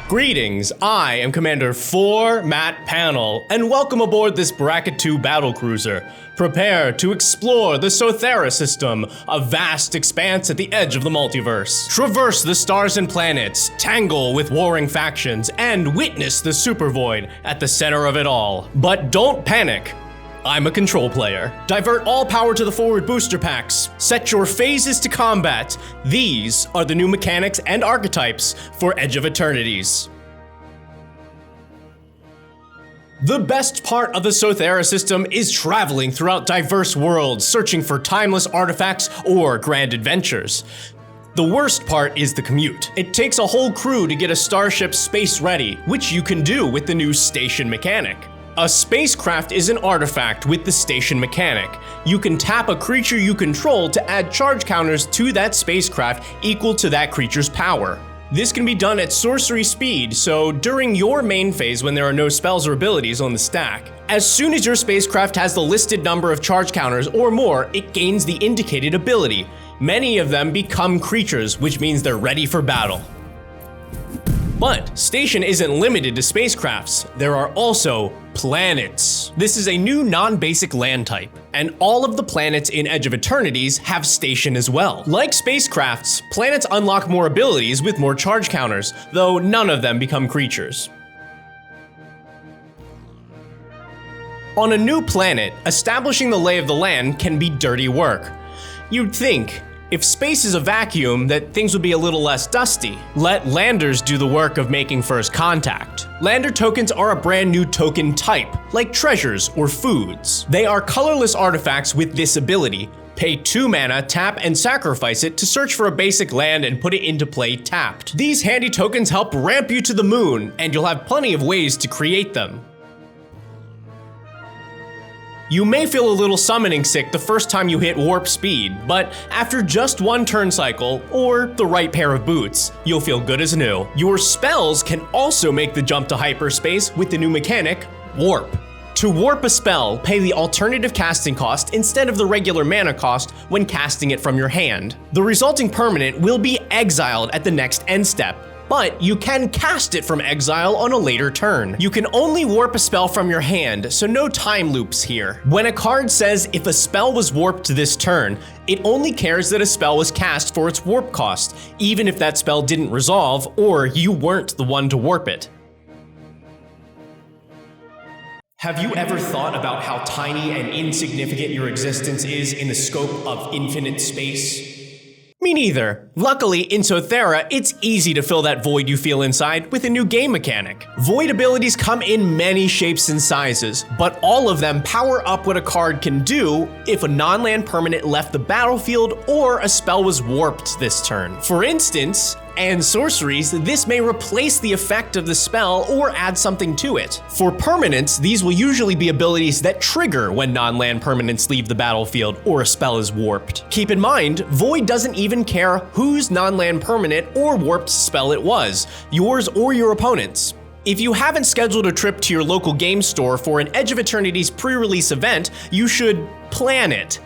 Greetings, I am Commander 4 Matt Panel, and welcome aboard this Bracket 2 battlecruiser. Prepare to explore the Sothera system, a vast expanse at the edge of the multiverse. Traverse the stars and planets, tangle with warring factions, and witness the super void at the center of it all. But don't panic. I'm a control player. Divert all power to the forward booster packs. Set your phases to combat. These are the new mechanics and archetypes for Edge of Eternities. The best part of the Sothera system is traveling throughout diverse worlds, searching for timeless artifacts or grand adventures. The worst part is the commute. It takes a whole crew to get a starship space ready, which you can do with the new station mechanic. A spacecraft is an artifact with the station mechanic. You can tap a creature you control to add charge counters to that spacecraft equal to that creature's power. This can be done at sorcery speed, so during your main phase when there are no spells or abilities on the stack. As soon as your spacecraft has the listed number of charge counters or more, it gains the indicated ability. Many of them become creatures, which means they're ready for battle. But station isn't limited to spacecrafts. There are also planets. This is a new non-basic land type, and all of the planets in Edge of Eternities have station as well. Like spacecrafts, planets unlock more abilities with more charge counters, though none of them become creatures. On a new planet, establishing the lay of the land can be dirty work. You'd think, if space is a vacuum, that things would be a little less dusty. Let landers do the work of making first contact. Lander tokens are a brand new token type, like treasures or foods. They are colorless artifacts with this ability. Pay 2 mana, tap, and sacrifice it to search for a basic land and put it into play tapped. These handy tokens help ramp you to the moon, and you'll have plenty of ways to create them. You may feel a little summoning sick the first time you hit warp speed, but after just one turn cycle, or the right pair of boots, you'll feel good as new. Your spells can also make the jump to hyperspace with the new mechanic, Warp. To warp a spell, pay the alternative casting cost instead of the regular mana cost when casting it from your hand. The resulting permanent will be exiled at the next end step, but you can cast it from exile on a later turn. You can only warp a spell from your hand, so no time loops here. When a card says if a spell was warped this turn, it only cares that a spell was cast for its warp cost, even if that spell didn't resolve or you weren't the one to warp it. Have you ever thought about how tiny and insignificant your existence is in the scope of infinite space? Me neither. Luckily, in Sothera, it's easy to fill that void you feel inside with a new game mechanic. Void abilities come in many shapes and sizes, but all of them power up what a card can do if a non-land permanent left the battlefield or a spell was warped this turn. For instance, and sorceries, this may replace the effect of the spell or add something to it. For permanents, these will usually be abilities that trigger when non-land permanents leave the battlefield or a spell is warped. Keep in mind, Void doesn't even care whose non-land permanent or warped spell it was, yours or your opponent's. If you haven't scheduled a trip to your local game store for an Edge of Eternities pre-release event, you should plan it.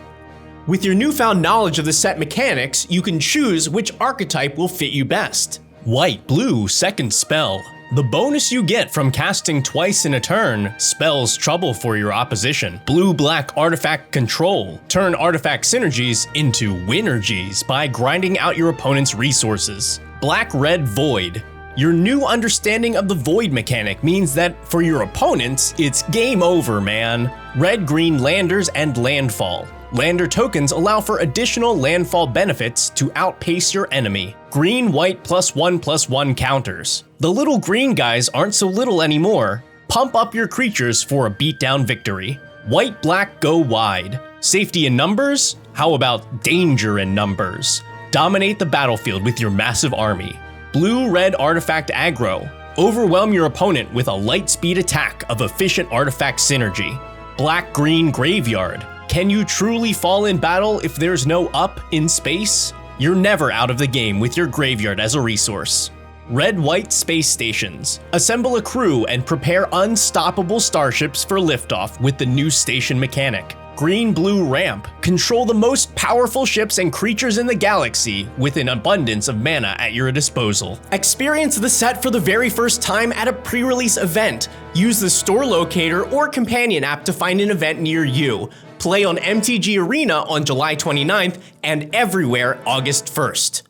With your newfound knowledge of the set mechanics, you can choose which archetype will fit you best. White-blue second spell. The bonus you get from casting twice in a turn spells trouble for your opposition. Blue-black artifact control. Turn artifact synergies into winergies by grinding out your opponent's resources. Black-red void. Your new understanding of the void mechanic means that for your opponents, it's game over, man. Red-green landers and landfall. Lander tokens allow for additional landfall benefits to outpace your enemy. Green-white +1/+1 counters. The little green guys aren't so little anymore. Pump up your creatures for a beatdown victory. White-black go wide. Safety in numbers? How about danger in numbers? Dominate the battlefield with your massive army. Blue-red artifact aggro. Overwhelm your opponent with a light speed attack of efficient artifact synergy. Black-green graveyard. Can you truly fall in battle if there's no up in space? You're never out of the game with your graveyard as a resource. Red-white space stations. Assemble a crew and prepare unstoppable starships for liftoff with the new station mechanic. Green-blue ramp. Control the most powerful ships and creatures in the galaxy with an abundance of mana at your disposal. Experience the set for the very first time at a pre-release event. Use the store locator or companion app to find an event near you. Play on MTG Arena on July 29th and everywhere August 1st.